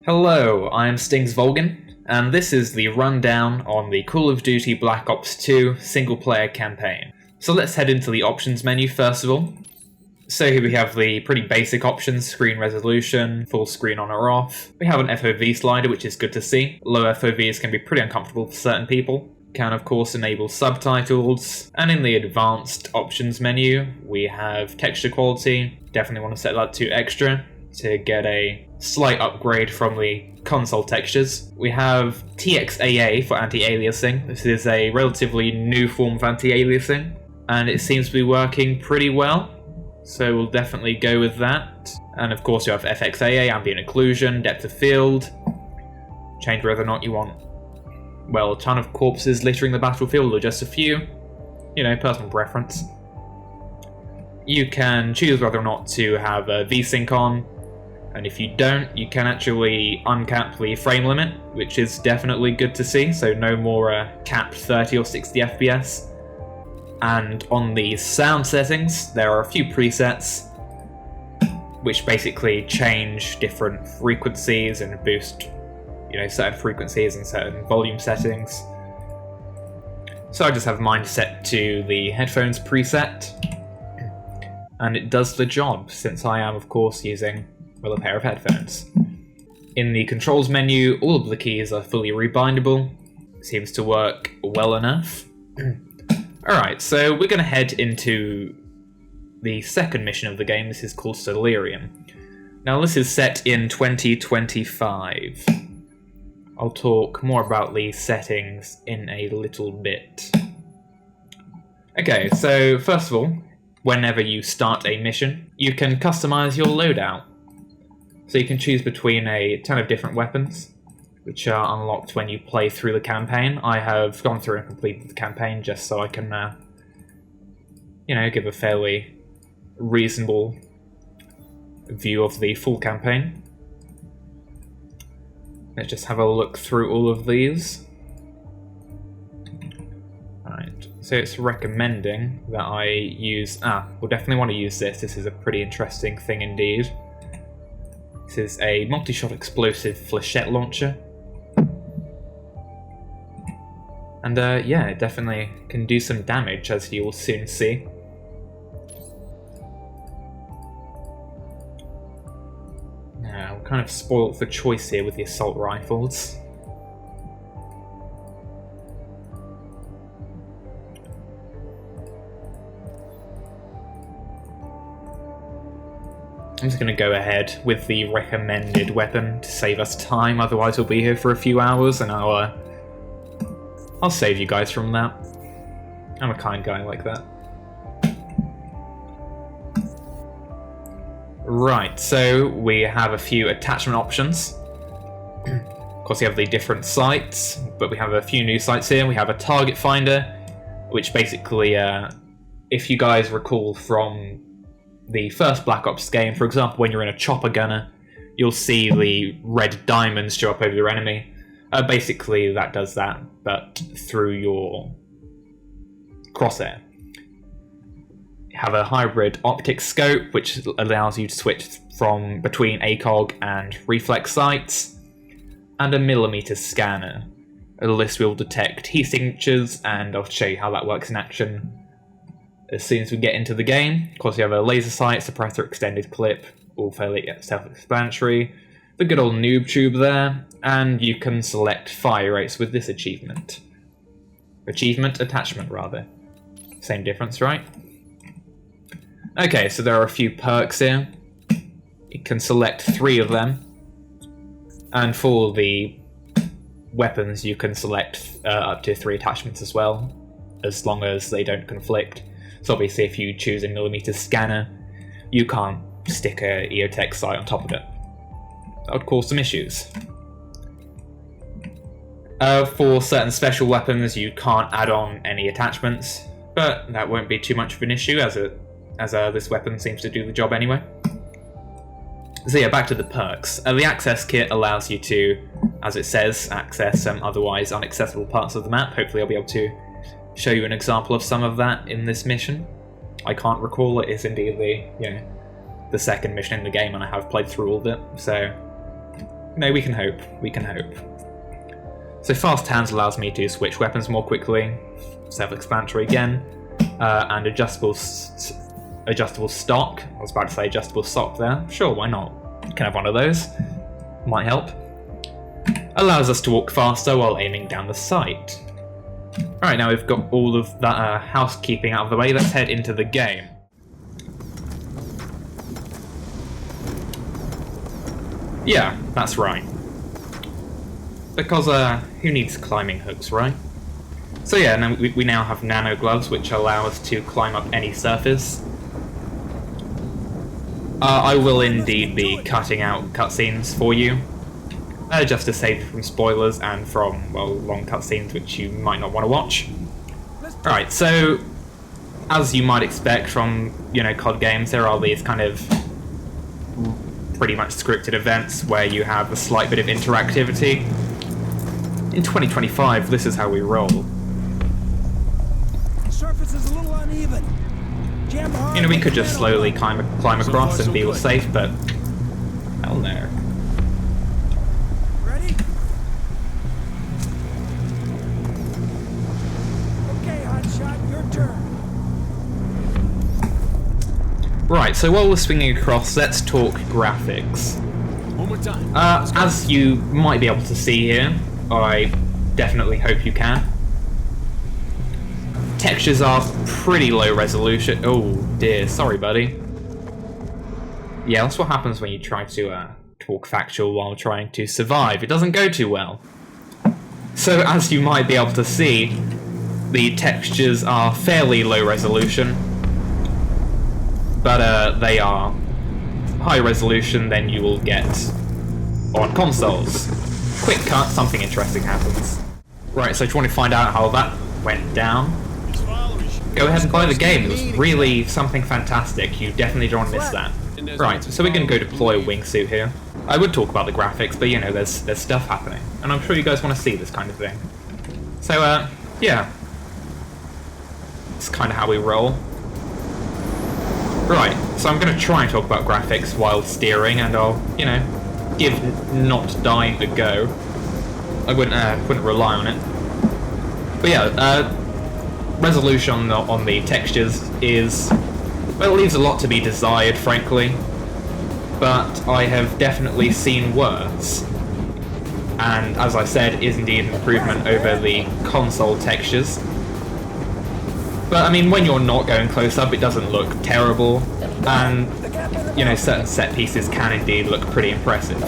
Hello, I'm Stings Volgan, and this is the rundown on the Call of Duty Black Ops 2 single-player campaign. So let's head into the options menu first of all. So here we have the pretty basic options: screen resolution, full screen on or off. We have an FOV slider, which is good to see. Low FOVs can be pretty uncomfortable for certain people. Can of course enable subtitles, and in the advanced options menu we have texture quality. Definitely want to set that to extra to get a slight upgrade from the console textures. We have TXAA for anti-aliasing. This is a relatively new form of anti-aliasing, and it seems to be working pretty well, so we'll definitely go with that. And of course you have FXAA, ambient occlusion, depth of field. Change whether or not you want, well, a ton of corpses littering the battlefield or just a few. You know, personal preference. You can choose whether or not to have a VSync on, and if you don't, you can actually uncap the frame limit, which is definitely good to see, so no more capped 30 or 60 FPS. And on the sound settings, there are a few presets which basically change different frequencies and boost, you know, certain frequencies and certain volume settings. So I just have mine set to the headphones preset, and it does the job, since I am of course using, well, a pair of headphones. In the controls menu, all of the keys are fully rebindable. Seems to work well enough. Alright, so we're going to head into the second mission of the game. This is called Solarium. Now this is set in 2025. I'll talk more about the settings in a little bit. Okay, so first of all, whenever you start a mission, you can customize your loadout. So you can choose between a ton of different weapons, which are unlocked when you play through the campaign. I have gone through and completed the campaign just so I can, you know, give a fairly reasonable view of the full campaign. Let's just have a look through all of these. Alright, so it's recommending that I use... we'll definitely want to use this. This is a pretty interesting thing indeed. This is a multi-shot explosive flechette launcher. And yeah, it definitely can do some damage, as you will soon see. Now, we're kind of spoiled for choice here with the assault rifles. I'm just going to go ahead with the recommended weapon to save us time, otherwise we'll be here for a few hours and I'll save you guys from that. I'm a kind guy like that. Right, so we have a few attachment options. Of course, we have the different sights, but we have a few new sights here. We have a target finder, which basically, if you guys recall from the first Black Ops game, for example, when you're in a chopper gunner, you'll see the red diamonds show up over your enemy. Basically, that does that, but through your crosshair. You have a hybrid optic scope, which allows you to switch from between ACOG and reflex sights, and a millimeter scanner. This will detect heat signatures, and I'll show you how that works in action as soon as we get into the game. Of course, you have a laser sight, suppressor, extended clip, all fairly self-explanatory. The good old noob tube there, and you can select fire rates with this achievement. Attachment, rather. Same difference, right? Okay, so there are a few perks here. You can select 3 of them, and for the weapons you can select up to 3 attachments as well, as long as they don't conflict. So obviously if you choose a millimeter scanner, you can't stick a EOTech sight on top of it. That would cause some issues. For certain special weapons you can't add on any attachments, but that won't be too much of an issue as this weapon seems to do the job anyway. So yeah, back to the perks. The access kit allows you to, as it says, access some otherwise inaccessible parts of the map. Hopefully I'll be able to show you an example of some of that in this mission. I can't recall. It is indeed the second mission in the game, and I have played through all of it, so No, we can hope. We can hope. So fast hands allows me to switch weapons more quickly. Self-explanatory again. And adjustable stock. I was about to say adjustable sock there. Sure, why not? Can have one of those. Might help. Allows us to walk faster while aiming down the sight. Alright, now we've got all of that housekeeping out of the way. Let's head into the game. Yeah, that's right. Because, who needs climbing hooks, right? So yeah, now we now have nano gloves, which allow us to climb up any surface. I will indeed be cutting out cutscenes for you, just to save from spoilers and from, well, long cutscenes which you might not want to watch. Alright, so, as you might expect from, you know, COD games, there are these kind of pretty much scripted events where you have a slight bit of interactivity. In 2025, this is how we roll. The surface is a little uneven. You know, we could just slowly climb across and be all safe, but hell no. Ready? Okay, hotshot, your turn. Right, so while we're swinging across, let's talk graphics. One more time. As you might be able to see here, I definitely hope you can. Textures are pretty low resolution. Oh dear, sorry buddy. Yeah, that's what happens when you try to talk factual while trying to survive. It doesn't go too well. So as you might be able to see, the textures are fairly low resolution, but they are high resolution than you will get on consoles. Quick cut, something interesting happens. Right, so if you want to find out how that went down, go ahead and buy the game. It was really something fantastic. You definitely don't want to miss that. Right, so we're going to go deploy a wingsuit here. I would talk about the graphics, but you know, there's stuff happening. And I'm sure you guys want to see this kind of thing. So, yeah. It's kind of how we roll. Right, so I'm going to try and talk about graphics while steering, and I'll, you know, give not dying a go. I wouldn't rely on it. But yeah, resolution on the textures is, well, it leaves a lot to be desired, frankly. But I have definitely seen worse. And as I said, is indeed an improvement over the console textures. But I mean, when you're not going close up, it doesn't look terrible, and you know, certain set pieces can indeed look pretty impressive.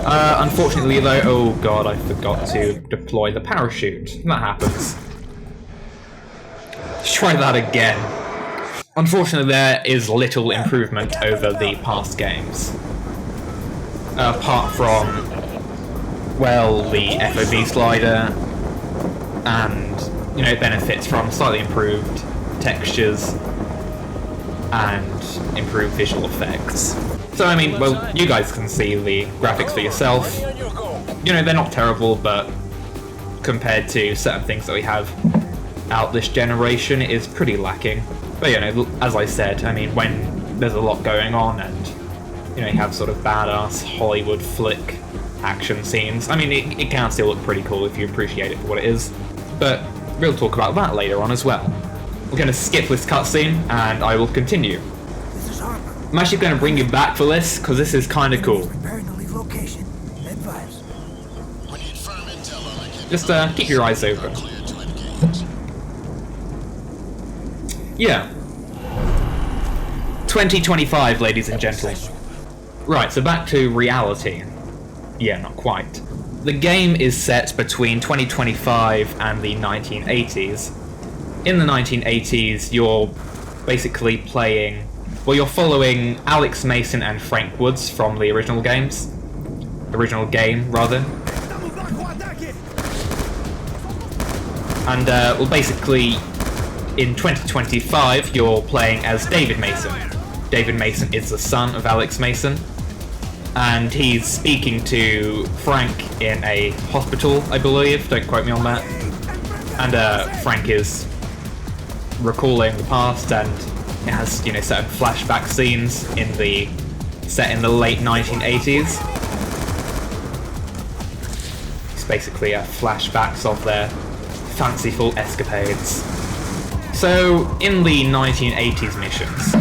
Unfortunately though, oh god, I forgot to deploy the parachute. That happens. Let's try that again. Unfortunately, there is little improvement over the past games. Apart from, well, the FOV slider, and you know, it benefits from slightly improved textures and improved visual effects. So I mean, well, you guys can see the graphics for yourself. You know, they're not terrible, but compared to certain things that we have out this generation, it is pretty lacking. But you know, as I said, I mean, when there's a lot going on and you know, you have sort of badass Hollywood flick action scenes, I mean, it can still look pretty cool if you appreciate it for what it is. But we'll talk about that later on as well. We're going to skip this cutscene, and I will continue. This is Harper. I'm actually going to bring you back for this, because this is kind of cool. Preparing to leave location. Advise. We need firm intel on it. Just keep your eyes open. Clear to engage. Yeah. 2025, ladies and gentlemen. Right, so back to reality. Yeah, not quite. The game is set between 2025 and the 1980s. In the 1980s, you're basically playing... well, you're following Alex Mason and Frank Woods from the original games. Original game, rather. And, well, basically, in 2025, you're playing as David Mason. David Mason is the son of Alex Mason. And he's speaking to Frank in a hospital, I believe. Don't quote me on that. And Frank is recalling the past, and it has, you know, certain flashback scenes in the set in the late 1980s. It's basically flashbacks of their fanciful escapades. So, in the 1980s missions,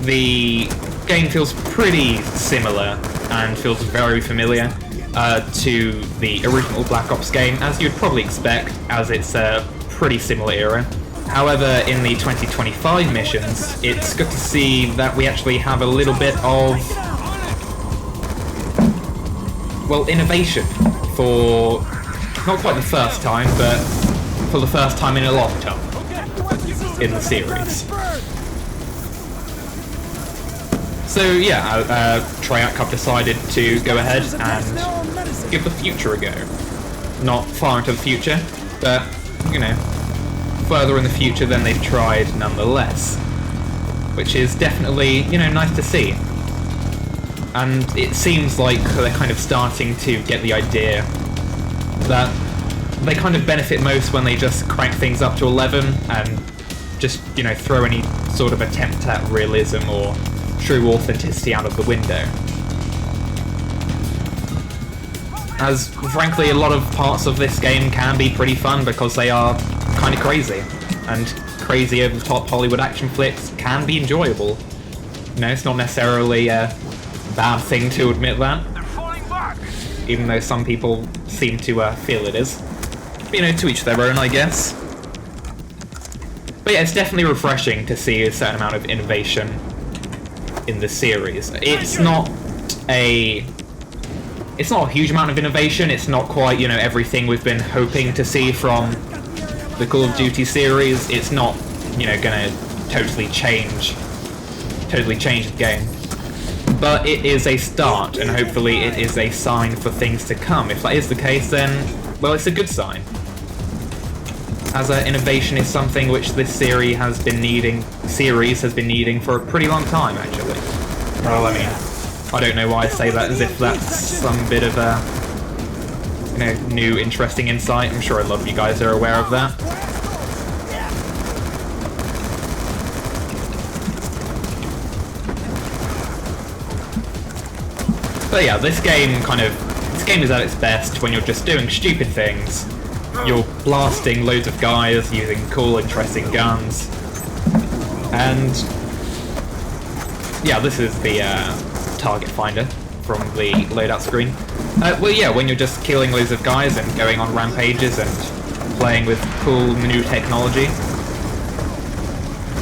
the game feels pretty similar and feels very familiar to the original Black Ops game, as you'd probably expect, as it's a pretty similar era. However, in the 2025 missions, it's good to see that we actually have a little bit of, well, innovation for not quite the first time, but for the first time in a long time in the series. So yeah, Triac have decided to go ahead and give the future a go. Not far into the future, but, you know, further in the future than they've tried nonetheless. Which is definitely, you know, nice to see. And it seems like they're kind of starting to get the idea that they kind of benefit most when they just crank things up to 11 and just, you know, throw any sort of attempt at realism or true authenticity out of the window. As, frankly, a lot of parts of this game can be pretty fun because they are kind of crazy. And crazy over-the-top Hollywood action flicks can be enjoyable. You know, it's not necessarily a bad thing to admit that. Even though some people seem to feel it is. But, you know, to each their own, I guess. But yeah, it's definitely refreshing to see a certain amount of innovation in the series. It's not a huge amount of innovation. It's not quite, you know, everything we've been hoping to see from the Call of Duty series. It's not, you know, gonna totally change the game. But it is a start, and hopefully it is a sign for things to come. If that is the case, then, well, it's a good sign. As innovation is something which this series has been needing for a pretty long time, actually. Well, I mean, I don't know why I say that as if that's some bit of a, you know, new interesting insight. I'm sure a lot of you guys are aware of that. But yeah, this game is at its best when you're just doing stupid things. You're blasting loads of guys using cool, interesting guns. And yeah, this is the target finder from the loadout screen. Well, yeah, when you're just killing loads of guys and going on rampages and playing with cool new technology,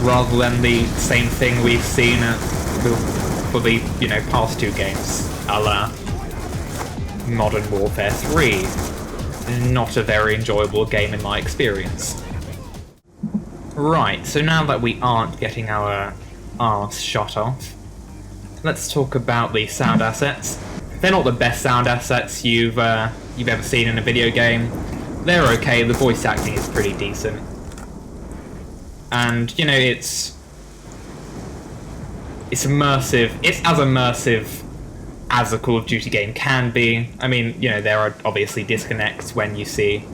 rather than the same thing we've seen for the, you know, past two games, a la Modern Warfare 3. Not a very enjoyable game in my experience. Right, so now that we aren't getting our arse shot off, let's talk about the sound assets. They're not the best sound assets you've ever seen in a video game. They're okay, the voice acting is pretty decent. And, you know, it's immersive. It's as immersive as a Call of Duty game can be. I mean, you know, there are obviously disconnects when you see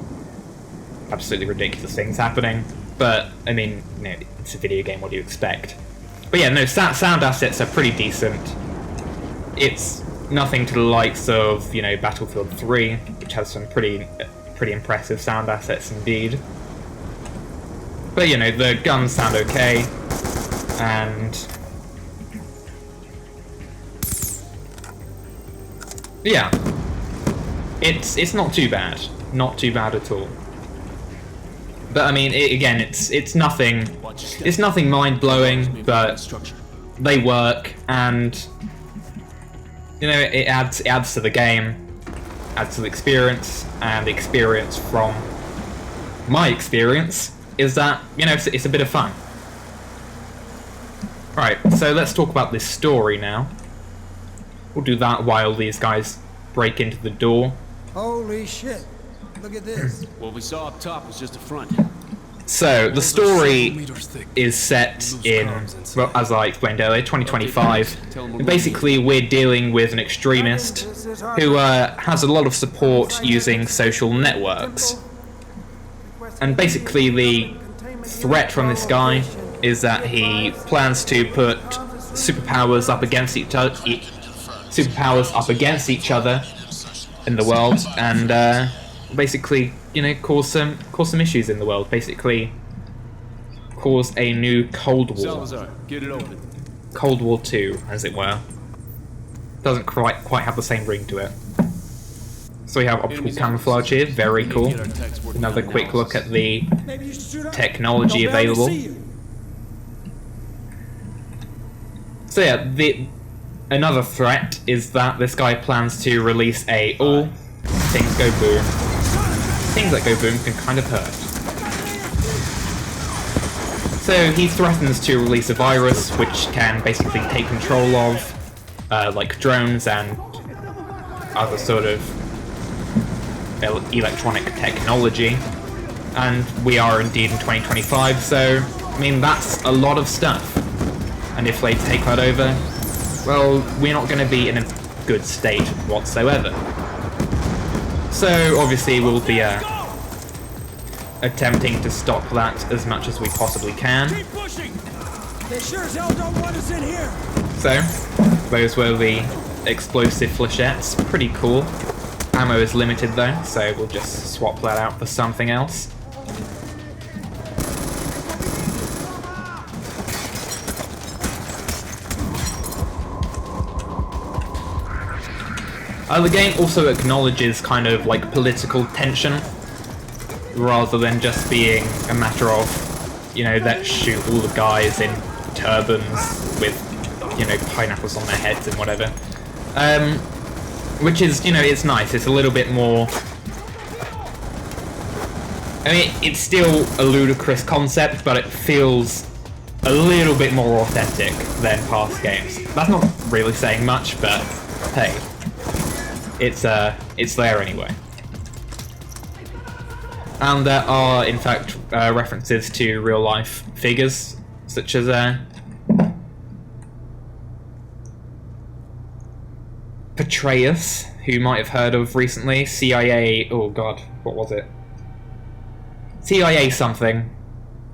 absolutely ridiculous things happening, but, I mean, you know, it's a video game, what do you expect? But yeah, no, sound assets are pretty decent. It's nothing to the likes of, you know, Battlefield 3, which has some pretty impressive sound assets indeed. But, you know, the guns sound okay, and yeah, it's not too bad. Not too bad at all. But I mean, again, it's nothing mind-blowing, but they work, and you know, it adds to the game, adds to the experience, and the experience from my experience is that, you know, it's a bit of fun. Right, so let's talk about this story now. We'll do that while these guys break into the door. Holy shit. Look at this. What we saw up top was just a front. So, the story is set in, well, as I explained earlier, 2025. And basically, we're dealing with an extremist who has a lot of support using social networks. And basically, the threat from this guy is that he plans to put superpowers up against superpowers up against each other in the world, and basically, you know, cause some issues in the world. Basically, cause a new Cold War. Salazar, get it open. Cold War 2, as it were. Doesn't quite have the same ring to it. So we have optical camouflage here, very cool. Another quick look at the Maybe you should suit up. technology They'll barely available. see you. So yeah, another threat is that this guy plans to release a things go boom. Things that go boom can kind of hurt. So he threatens to release a virus which can basically take control of like drones and other sort of electronic technology. And we are indeed in 2025, so I mean that's a lot of stuff. And if they take that over, well, we're not going to be in a good state whatsoever. So obviously we'll be attempting to stop that as much as we possibly can. Keep pushing. They sure as hell don't want us in here. So, those were the explosive flechettes. Pretty cool. Ammo is limited though, so we'll just swap that out for something else. The game also acknowledges kind of like political tension, rather than just being a matter of, you know, let's shoot all the guys in turbans with, you know, pineapples on their heads and whatever. Which is, you know, it's nice. It's a little bit more... I mean, it's still a ludicrous concept, but it feels a little bit more authentic than past games. That's not really saying much, but hey, it's there anyway. And there are, in fact, references to real-life figures, such as Petraeus, who you might have heard of recently, CIA... oh god, what was it? CIA something.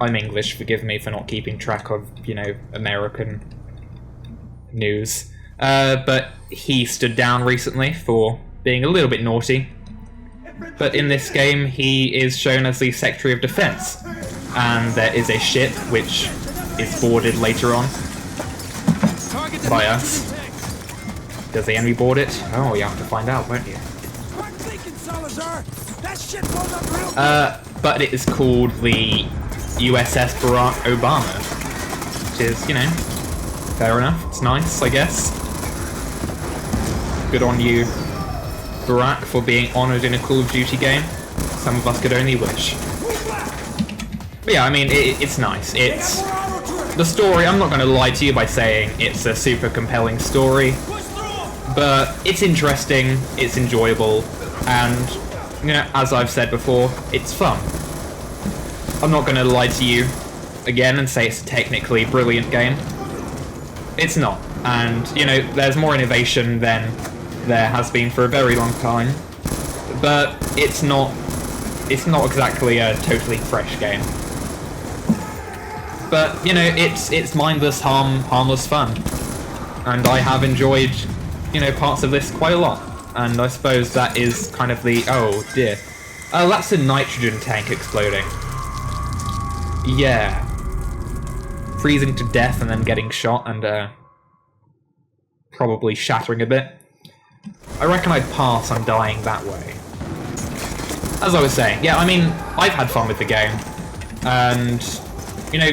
I'm English, forgive me for not keeping track of, you know, American news. But he stood down recently for being a little bit naughty. But in this game, he is shown as the Secretary of Defense, and there is a ship which is boarded later on by us. Does the enemy board it? Oh, you have to find out, won't you? Start thinking, Salazar. That shit blows up real quick. But it is called the USS Barack Obama, which is, you know, fair enough. It's nice, I guess. Good on you, Barack, for being honoured in a Call of Duty game. Some of us could only wish. But yeah, I mean, it's nice. It's the story. I'm not going to lie to you by saying it's a super compelling story, but it's interesting, it's enjoyable, and, you know, as I've said before, it's fun. I'm not going to lie to you again and say it's a technically brilliant game. It's not, and, you know, there's more innovation than there has been for a very long time, but it's not exactly a totally fresh game. But, you know, it's mindless, harmless fun, and I have enjoyed, you know, parts of this quite a lot, and I suppose that is kind of the... oh dear. Oh, that's a nitrogen tank exploding. Yeah. Freezing to death and then getting shot and probably shattering a bit. I reckon I'd pass on dying that way. As I was saying, yeah, I mean, I've had fun with the game, and, you know,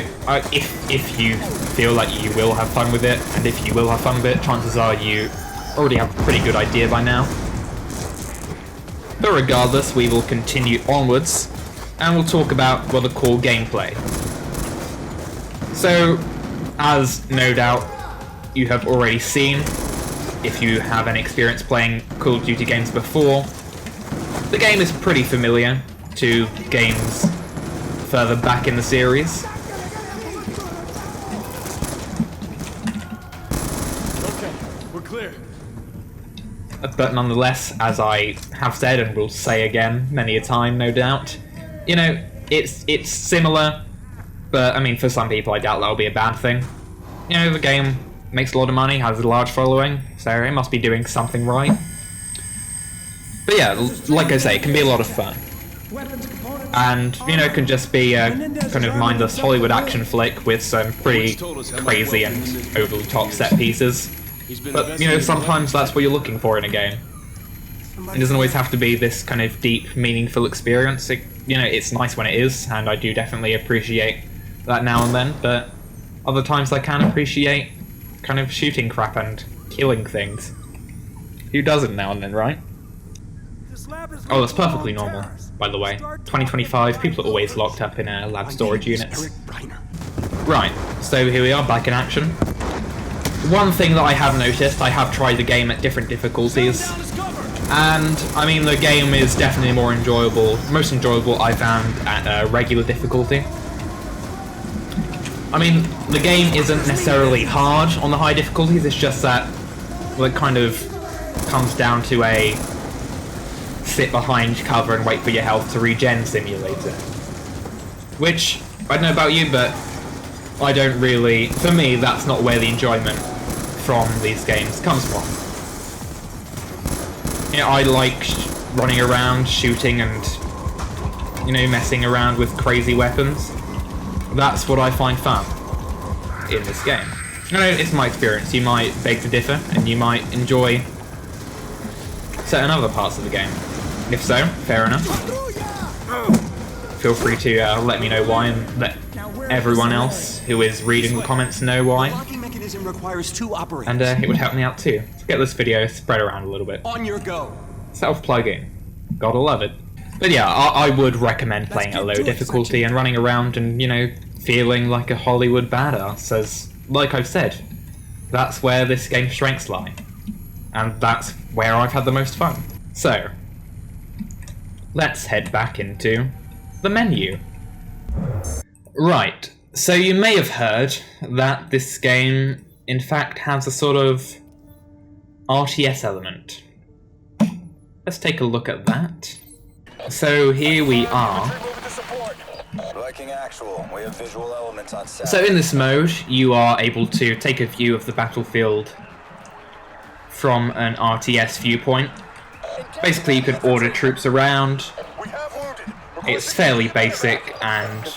if you feel like you will have fun with it, and if you will have fun with it, chances are you already have a pretty good idea by now. But regardless, we will continue onwards, and we'll talk about, well, the core gameplay. So, as no doubt you have already seen, if you have any experience playing Call of Duty games before, the game is pretty familiar to games further back in the series. Okay, we're clear. But nonetheless, as I have said and will say again many a time, no doubt, you know, it's similar, but I mean, for some people I doubt that'll be a bad thing. You know, the game makes a lot of money, has a large following, so it must be doing something right. But yeah, like I say, it can be a lot of fun. And, you know, it can just be a kind of mindless Hollywood action flick with some pretty crazy and over-the-top set pieces. But, you know, sometimes that's what you're looking for in a game. It doesn't always have to be this kind of deep, meaningful experience. You know, it's nice when it is, and I do definitely appreciate that now and then, but other times I can appreciate kind of shooting crap and killing things. Who doesn't now and then, right? Oh, that's perfectly normal, by the way. 2025, people are always locked up in lab storage units. Right, so here we are, back in action. One thing that I have noticed, I have tried the game at different difficulties, and, I mean, the game is definitely more enjoyable, most enjoyable I found at regular difficulty. I mean, the game isn't necessarily hard on the high difficulties, it's just that, well, it kind of comes down to a sit behind cover and wait for your health to regen simulator. Which, I don't know about you, but I don't really... For me, that's not where the enjoyment from these games comes from. You know, I like running around, shooting and, you know, messing around with crazy weapons. That's what I find fun in this game. You know, it's my experience. You might beg to differ, and you might enjoy certain other parts of the game. If so, fair enough. Feel free to let me know why, and let everyone else who is reading the comments know why. And it would help me out too. To get this video spread around a little bit. On your go. Self-plugging. Gotta love it. But yeah, I would recommend playing at low difficulty and running around and, you know, feeling like a Hollywood badass, as, like I've said, that's where this game's strengths lie. And that's where I've had the most fun. So, let's head back into the menu. Right, so you may have heard that this game, in fact, has a sort of RTS element. Let's take a look at that. So here we are. So in this mode, you are able to take a view of the battlefield from an RTS viewpoint. Basically, you can order troops around. It's fairly basic, and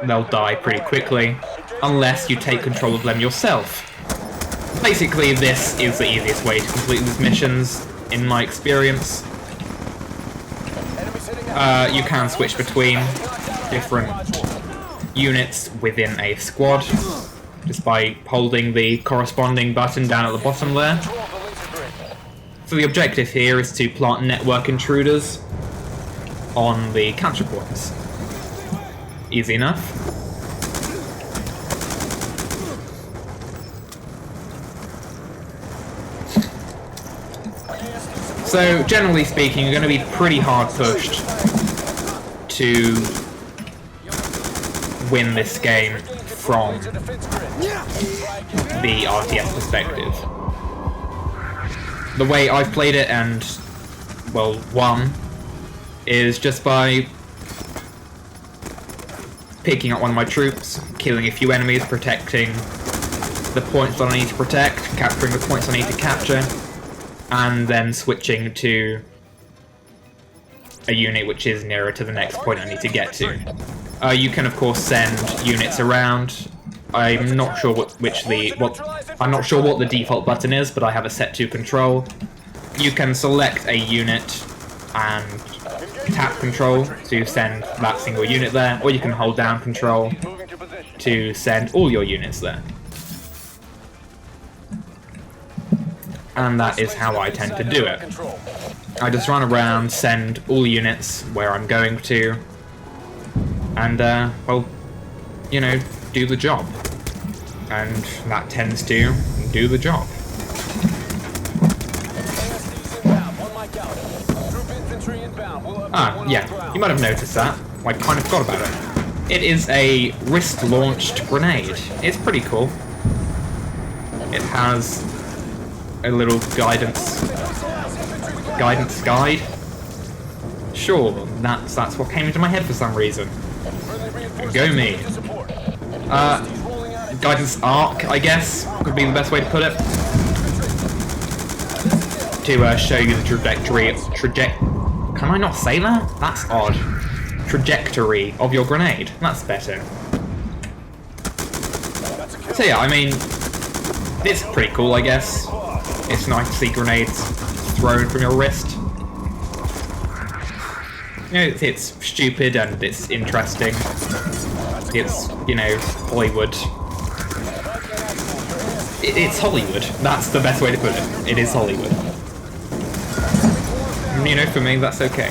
they'll die pretty quickly, unless you take control of them yourself. Basically, this is the easiest way to complete these missions, in my experience. You can switch between different units within a squad, just by holding the corresponding button down at the bottom there. So the objective here is to plant network intruders on the capture points. Easy enough. So, generally speaking, you're going to be pretty hard pushed to win this game from the RTS perspective. The way I've played it and, well, won, is just by picking up one of my troops, killing a few enemies, protecting the points that I need to protect, capturing the points I need to capture, and then switching to a unit which is nearer to the next point I need to get to. You can of course send units around. I'm not sure I'm not sure what the default button is, but I have it set to control. You can select a unit and tap control to send that single unit there, or you can hold down control to send all your units there. And that is how I tend to do it. I just run around, send all units where I'm going to, and, well, you know, do the job. And that tends to do the job. Ah, yeah, you might have noticed that. I kind of forgot about it. It is a wrist-launched grenade. It's pretty cool. It has a little guidance guide. Sure, that's what came into my head for some reason. Go me. guidance arc, I guess, would be the best way to put it. To show you the trajectory. Can I not say that? That's odd. Trajectory of your grenade. That's better. So yeah, I mean, it's pretty cool, I guess. It's nice to see grenades thrown from your wrist. You know, it's stupid and it's interesting. It's, you know, Hollywood. It's Hollywood. That's the best way to put it. It is Hollywood. You know, for me, that's okay.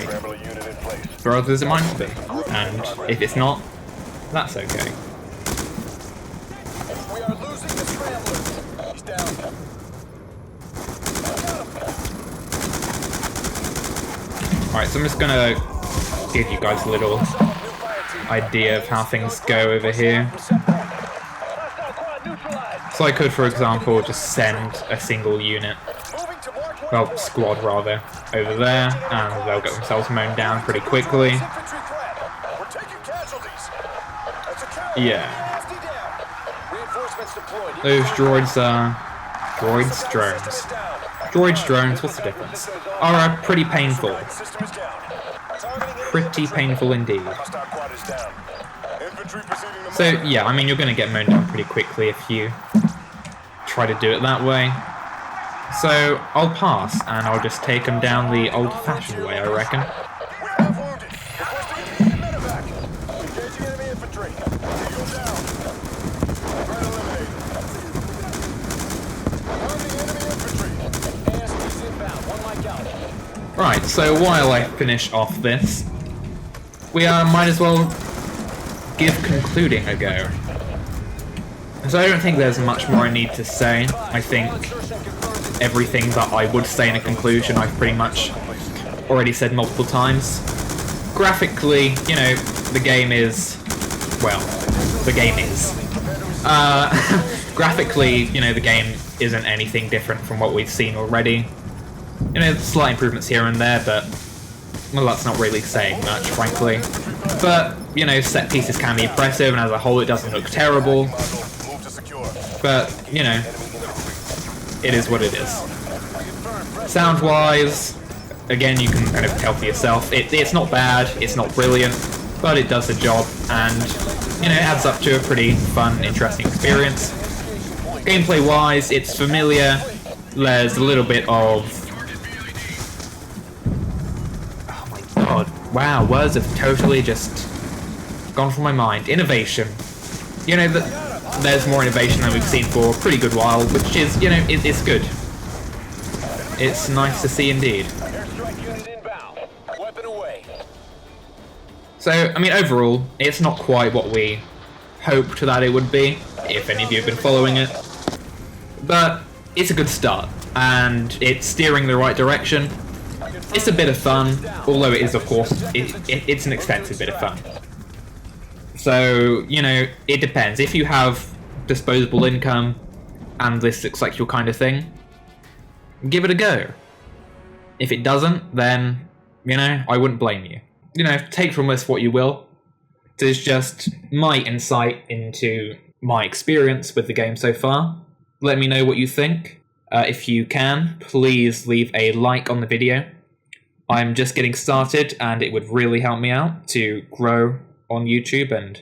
For others, it might not be. And if it's not, that's okay. We are losing the scrambler. He's down. Alright, so I'm just gonna give you guys a little idea of how things go over here. So I could, for example, just send a single unit, well, squad rather, over there, and they'll get themselves mown down pretty quickly. Yeah. Those droids are... drones. Drones, what's the difference? Are pretty painful. Pretty painful indeed. So, yeah, I mean, you're going to get mown down pretty quickly if you try to do it that way. So, I'll pass, and I'll just take them down the old-fashioned way, I reckon. Right, so while I finish off this, we might as well give concluding a go. So I don't think there's much more I need to say. I think everything that I would say in a conclusion I've pretty much already said multiple times. Graphically, you know, the game is... well, the game is. Graphically, you know, the game isn't anything different from what we've seen already. You know, slight improvements here and there, but, well, that's not really saying much, frankly. But, you know, set pieces can be impressive, and as a whole it doesn't look terrible. But, you know, it is what it is. Sound-wise, again, you can kind of tell for yourself. It's not bad, it's not brilliant, but it does the job, and, you know, it adds up to a pretty fun, interesting experience. Gameplay-wise, it's familiar. There's a little bit of... God, wow, words have totally just gone from my mind. Innovation. You know, there's more innovation than we've seen for a pretty good while, which is, you know, it's good. It's nice to see indeed. So, I mean, overall, it's not quite what we hoped that it would be, if any of you have been following it. But it's a good start, and it's steering the right direction. It's a bit of fun, although it is, of course, it's an expensive bit of fun. So, you know, it depends. If you have disposable income, and this looks like your kind of thing, give it a go. If it doesn't, then, you know, I wouldn't blame you. You know, take from this what you will. It's just my insight into my experience with the game so far. Let me know what you think. If you can, please leave a like on the video. I'm just getting started, and it would really help me out to grow on YouTube, and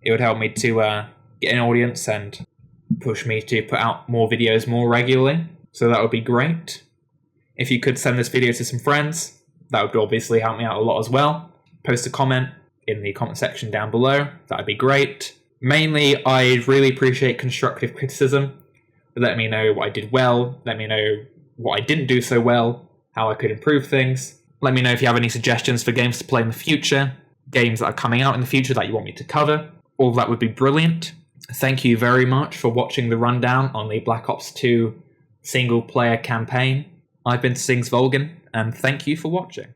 it would help me to get an audience and push me to put out more videos more regularly. So that would be great. If you could send this video to some friends, that would obviously help me out a lot as well. Post a comment in the comment section down below. That would be great. Mainly, I really appreciate constructive criticism. Let me know what I did well. Let me know what I didn't do so well. How I could improve things. Let me know if you have any suggestions for games to play in the future. Games that are coming out in the future that you want me to cover. All that would be brilliant. Thank you very much for watching the rundown on the Black Ops 2 single-player campaign. I've been Sings Volgan, and thank you for watching.